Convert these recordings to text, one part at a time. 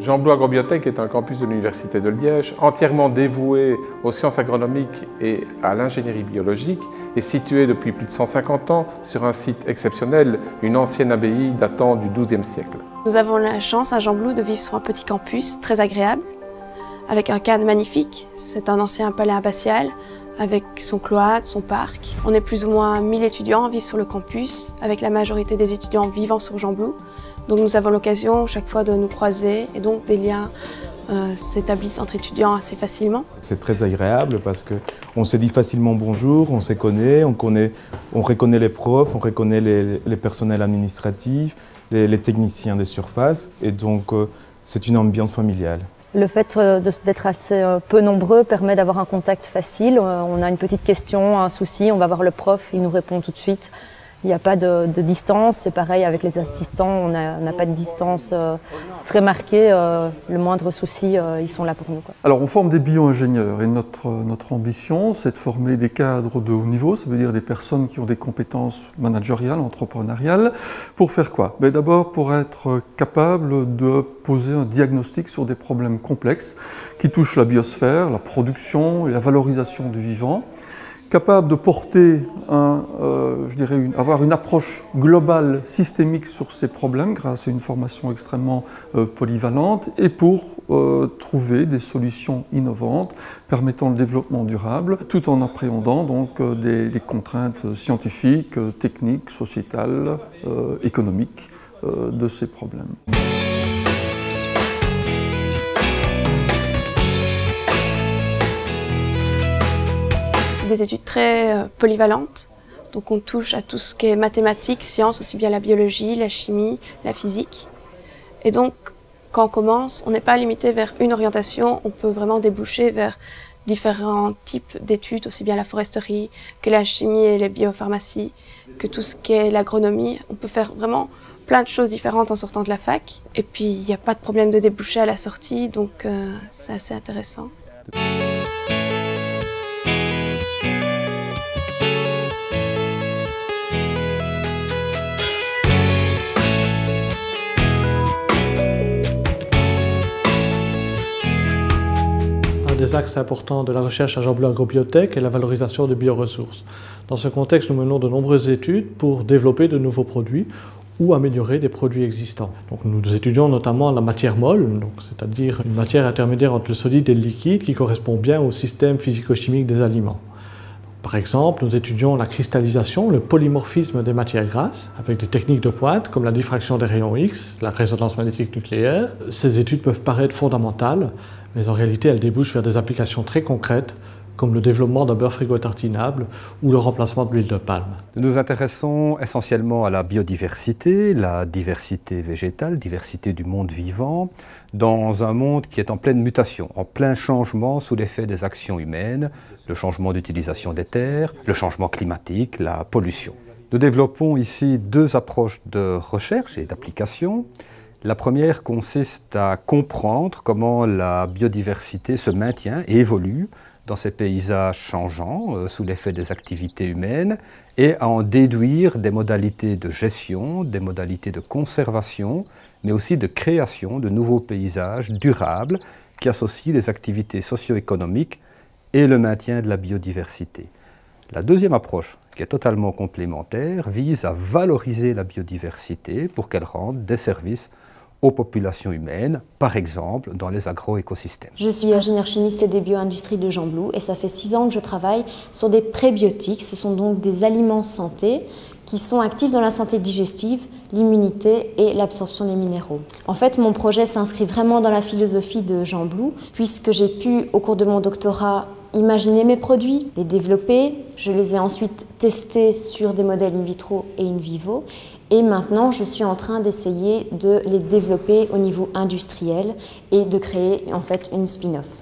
Jean-Blou Agrobiotech est un campus de l'Université de Liège, entièrement dévoué aux sciences agronomiques et à l'ingénierie biologique, et situé depuis plus de 150 ans sur un site exceptionnel, une ancienne abbaye datant du XIIe siècle. Nous avons la chance à Jean-Blou de vivre sur un petit campus très agréable, avec un cadre magnifique. C'est un ancien palais abbatial, avec son cloître, son parc. On est plus ou moins 1000 étudiants à vivre sur le campus, avec la majorité des étudiants vivant sur Jean-Blou. Donc nous avons l'occasion chaque fois de nous croiser et donc des liens s'établissent entre étudiants assez facilement. C'est très agréable parce qu'on se dit facilement bonjour, on se connaît, on reconnaît les profs, on reconnaît les personnels administratifs, les techniciens de surface et donc c'est une ambiance familiale. Le fait d'être assez peu nombreux permet d'avoir un contact facile. On a une petite question, un souci, on va voir le prof, il nous répond tout de suite. Il n'y a pas de distance, c'est pareil avec les assistants, on n'a pas de distance très marquée. Le moindre souci, ils sont là pour nous, quoi. Alors on forme des bio-ingénieurs et notre ambition c'est de former des cadres de haut niveau, ça veut dire des personnes qui ont des compétences managériales, entrepreneuriales. Pour faire quoi? D'abord pour être capable de poser un diagnostic sur des problèmes complexes qui touchent la biosphère, la production et la valorisation du vivant. Capable de porter, avoir une approche globale, systémique sur ces problèmes grâce à une formation extrêmement polyvalente et pour trouver des solutions innovantes permettant le développement durable tout en appréhendant donc des contraintes scientifiques, techniques, sociétales, économiques de ces problèmes. Des études très polyvalentes, donc on touche à tout ce qui est mathématiques, sciences, aussi bien la biologie, la chimie, la physique. Et donc, quand on commence, on n'est pas limité vers une orientation, on peut vraiment déboucher vers différents types d'études, aussi bien la foresterie que la chimie et les biopharmacies, que tout ce qui est l'agronomie. On peut faire vraiment plein de choses différentes en sortant de la fac. Et puis, il n'y a pas de problème de déboucher à la sortie, donc c'est assez intéressant. Un des axes importants de la recherche à Jean-Blou Agrobiotech est la valorisation des bioressources. Dans ce contexte, nous menons de nombreuses études pour développer de nouveaux produits ou améliorer des produits existants. Donc, nous étudions notamment la matière molle, c'est-à-dire une matière intermédiaire entre le solide et le liquide qui correspond bien au système physico-chimique des aliments. Par exemple, nous étudions la cristallisation, le polymorphisme des matières grasses, avec des techniques de pointe comme la diffraction des rayons X, la résonance magnétique nucléaire. Ces études peuvent paraître fondamentales, mais en réalité elles débouchent vers des applications très concrètes, comme le développement d'un beurre frigo-tartinable ou le remplacement de l'huile de palme. Nous nous intéressons essentiellement à la biodiversité, la diversité végétale, diversité du monde vivant, dans un monde qui est en pleine mutation, en plein changement sous l'effet des actions humaines, le changement d'utilisation des terres, le changement climatique, la pollution. Nous développons ici deux approches de recherche et d'application. La première consiste à comprendre comment la biodiversité se maintient et évolue dans ces paysages changeants sous l'effet des activités humaines et à en déduire des modalités de gestion, des modalités de conservation, mais aussi de création de nouveaux paysages durables qui associent les activités socio-économiques et le maintien de la biodiversité. La deuxième approche, qui est totalement complémentaire, vise à valoriser la biodiversité pour qu'elle rende des services aux populations humaines, par exemple dans les agroécosystèmes. Je suis ingénieure chimiste et des bioindustries de Jean-Blou et ça fait 6 ans que je travaille sur des prébiotiques. Ce sont donc des aliments santé qui sont actifs dans la santé digestive, l'immunité et l'absorption des minéraux. En fait, mon projet s'inscrit vraiment dans la philosophie de Jean-Blou puisque j'ai pu, au cours de mon doctorat, imaginer mes produits, les développer. Je les ai ensuite testés sur des modèles in vitro et in vivo. Et maintenant, je suis en train d'essayer de les développer au niveau industriel et de créer en fait une spin-off.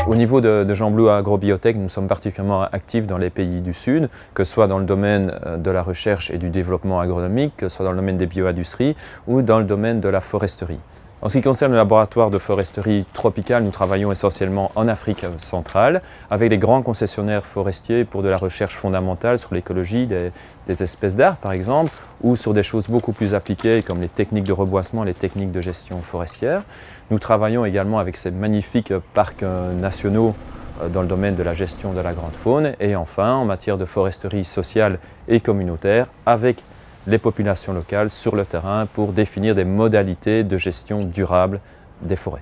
Au niveau de Jean Blou Agrobiotech, nous sommes particulièrement actifs dans les pays du Sud, que ce soit dans le domaine de la recherche et du développement agronomique, que ce soit dans le domaine des bioindustries ou dans le domaine de la foresterie. En ce qui concerne le laboratoire de foresterie tropicale, nous travaillons essentiellement en Afrique centrale avec les grands concessionnaires forestiers pour de la recherche fondamentale sur l'écologie des espèces d'arbres par exemple, ou sur des choses beaucoup plus appliquées comme les techniques de reboisement, les techniques de gestion forestière. Nous travaillons également avec ces magnifiques parcs nationaux dans le domaine de la gestion de la grande faune et enfin en matière de foresterie sociale et communautaire avec les populations locales sur le terrain pour définir des modalités de gestion durable des forêts.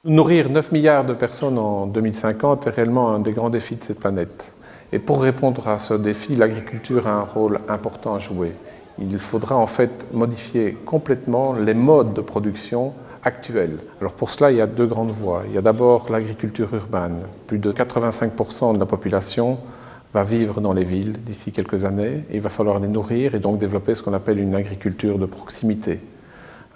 Nourrir 9 milliards de personnes en 2050 est réellement un des grands défis de cette planète. Et pour répondre à ce défi, l'agriculture a un rôle important à jouer. Il faudra en fait modifier complètement les modes de production actuels. Alors pour cela, il y a deux grandes voies. Il y a d'abord l'agriculture urbaine. Plus de 85% de la population va vivre dans les villes d'ici quelques années. Et il va falloir les nourrir et donc développer ce qu'on appelle une agriculture de proximité.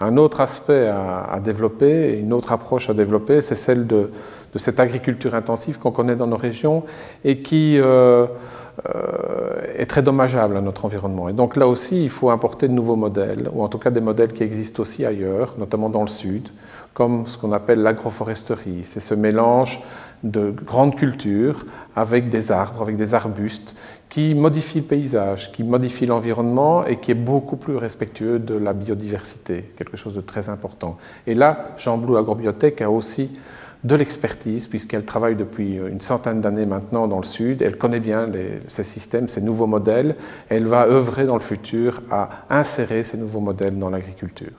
Un autre aspect à développer, une autre approche à développer, c'est celle de cette agriculture intensive qu'on connaît dans nos régions et qui est très dommageable à notre environnement. Et donc là aussi, il faut importer de nouveaux modèles, ou en tout cas des modèles qui existent aussi ailleurs, notamment dans le sud, comme ce qu'on appelle l'agroforesterie. C'est ce mélange de grandes cultures avec des arbres, avec des arbustes, qui modifient le paysage, qui modifient l'environnement et qui est beaucoup plus respectueux de la biodiversité, quelque chose de très important. Et là, Jean Blou Agrobiotech a aussi de l'expertise, puisqu'elle travaille depuis une centaine d'années maintenant dans le Sud. Elle connaît bien ces systèmes, ces nouveaux modèles. Elle va œuvrer dans le futur à insérer ces nouveaux modèles dans l'agriculture.